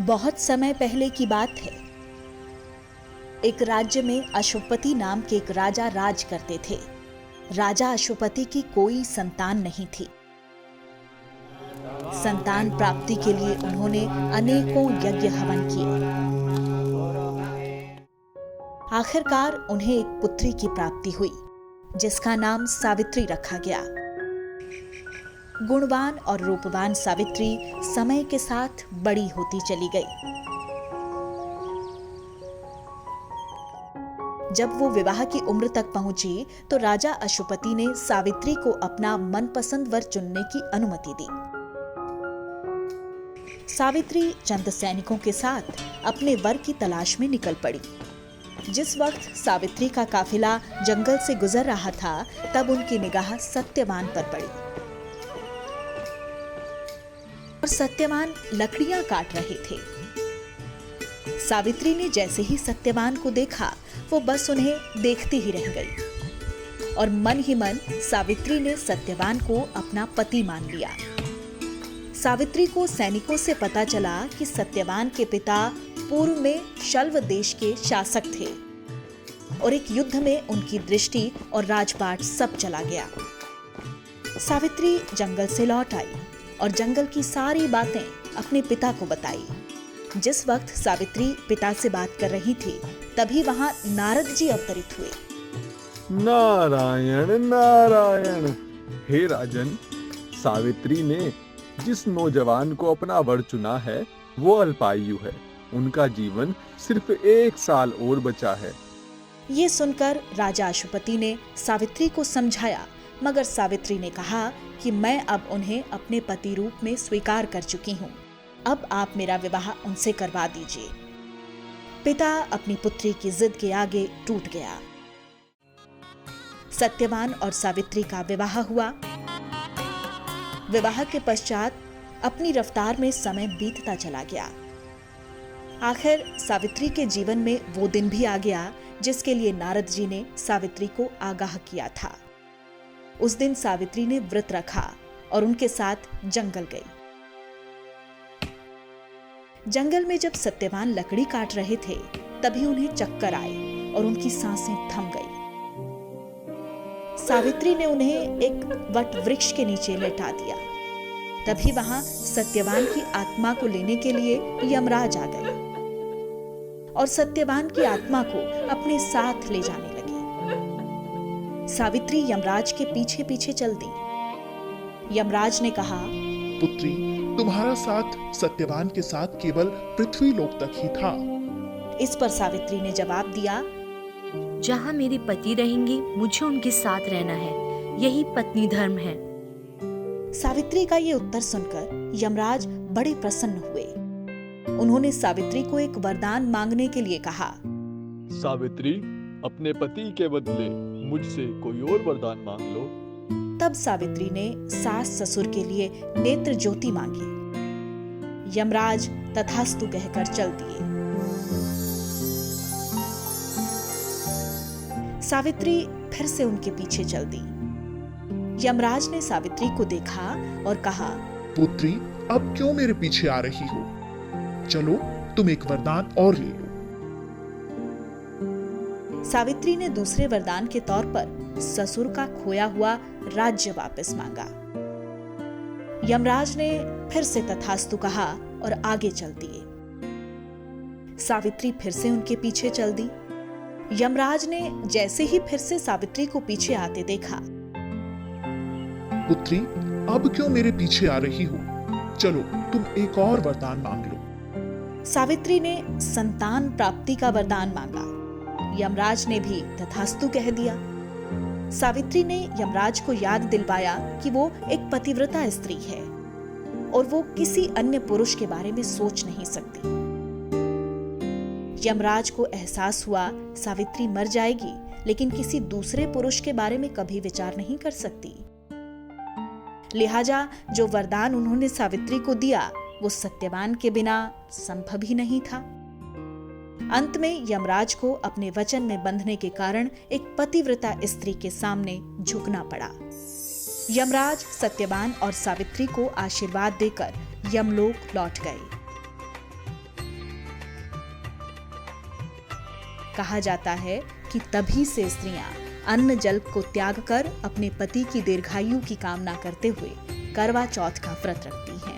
बहुत समय पहले की बात है। एक राज्य में अश्वपति नाम के एक राजा राज करते थे। राजा अश्वपति की कोई संतान नहीं थी। संतान प्राप्ति के लिए उन्होंने अनेकों यज्ञ हवन किए। आखिरकार उन्हें एक पुत्री की प्राप्ति हुई, जिसका नाम सावित्री रखा गया। गुणवान और रूपवान सावित्री समय के साथ बड़ी होती चली गई। जब वो विवाह की उम्र तक पहुंची तो राजा अश्वपति ने सावित्री को अपना मनपसंद वर चुनने की अनुमति दी। सावित्री चंद सैनिकों के साथ अपने वर की तलाश में निकल पड़ी। जिस वक्त सावित्री का काफिला जंगल से गुजर रहा था, तब उनकी निगाह सत्यवान पर पड़ी और सत्यवान लकड़ियां काट रहे थे। सावित्री ने जैसे ही सत्यवान को देखा, वो बस उन्हें देखती ही रह गई और मन ही मन सावित्री ने सत्यवान को अपना पति मान लिया। सावित्री को सैनिकों से पता चला कि सत्यवान के पिता पूर्व में शल्व देश के शासक थे और एक युद्ध में उनकी दृष्टि और राजपाट सब चला गया। सावित्री जंगल से लौट आई और जंगल की सारी बातें अपने पिता को बताई। जिस वक्त सावित्री पिता से बात कर रही थी, तभी वहां नारद जी अवतरित हुए। नारायण नारायण। हे राजन, सावित्री ने जिस नौजवान को अपना वर चुना है वो अल्पायु है। उनका जीवन सिर्फ 1 साल और बचा है। ये सुनकर राजा अश्वपति ने सावित्री को समझाया, मगर सावित्री ने कहा कि मैं अब उन्हें अपने पति रूप में स्वीकार कर चुकी हूँ। अब आप मेरा विवाह उनसे करवा दीजिए। पिता अपनी पुत्री की जिद के आगे टूट गया। सत्यवान और सावित्री का विवाह हुआ। विवाह के पश्चात अपनी रफ्तार में समय बीतता चला गया। आखिर सावित्री के जीवन में वो दिन भी आ गया जिसके लिए नारद जी ने सावित्री को आगाह किया था। उस दिन सावित्री ने व्रत रखा और उनके साथ जंगल गई। जंगल में जब सत्यवान लकड़ी काट रहे थे, तभी उन्हें चक्कर आए और उनकी सांसें थम गई। सावित्री ने उन्हें एक वट वृक्ष के नीचे लेटा दिया। तभी वहां सत्यवान की आत्मा को लेने के लिए यमराज आ गए और सत्यवान की आत्मा को अपने साथ ले जाने लगे। सावित्री यमराज के पीछे पीछे चल दी। यमराज ने कहा, पुत्री, तुम्हारा साथ सत्यवान के साथ केवल पृथ्वी लोक तक ही था। इस पर सावित्री ने जवाब दिया, जहाँ मेरे पति रहेंगे, मुझे उनके साथ रहना है। यही पत्नी धर्म है। सावित्री का ये उत्तर सुनकर यमराज बड़े प्रसन्न हुए। उन्होंने सावित्री को एक वरदान मांगने के लिए कहा। सावित्री, अपने पति के बदले मुझसे कोई और वरदान मांग लो। तब सावित्री ने सास ससुर के लिए नेत्र ज्योति मांगी। यमराज तथास्तु कहकर चल दिए। सावित्री फिर से उनके पीछे चल दी। यमराज ने सावित्री को देखा और कहा, पुत्री, अब क्यों मेरे पीछे आ रही हो? चलो, तुम एक वरदान और ले लो। सावित्री ने दूसरे वरदान के तौर पर ससुर का खोया हुआ राज्य वापस मांगा। यमराज ने फिर से तथास्तु कहा और आगे चल दिए। सावित्री फिर से उनके पीछे चल दी। यमराज ने जैसे ही फिर से सावित्री को पीछे आते देखा, पुत्री, अब क्यों मेरे पीछे आ रही हो? चलो, तुम एक और वरदान मांग लो। सावित्री ने संतान प्राप्ति का वरदान मांगा। यमराज ने भी तथास्तु कह दिया। सावित्री ने यमराज को याद दिलवाया कि वो एक पतिव्रता स्त्री है और वो किसी अन्य पुरुष के बारे में सोच नहीं सकती। यमराज को एहसास हुआ सावित्री मर जाएगी, लेकिन किसी दूसरे पुरुष के बारे में कभी विचार नहीं कर सकती। लिहाजा जो वरदान उन्होंने सावित्री को दिया, वो सत्यवान के बिना संभव ही नहीं था। अंत में यमराज को अपने वचन में बंधने के कारण एक पतिव्रता स्त्री के सामने झुकना पड़ा। यमराज सत्यवान और सावित्री को आशीर्वाद देकर यमलोक लौट गए। कहा जाता है कि तभी से स्त्रियां अन्न जल को त्याग कर अपने पति की दीर्घायु की कामना करते हुए करवा चौथ का व्रत रखती हैं।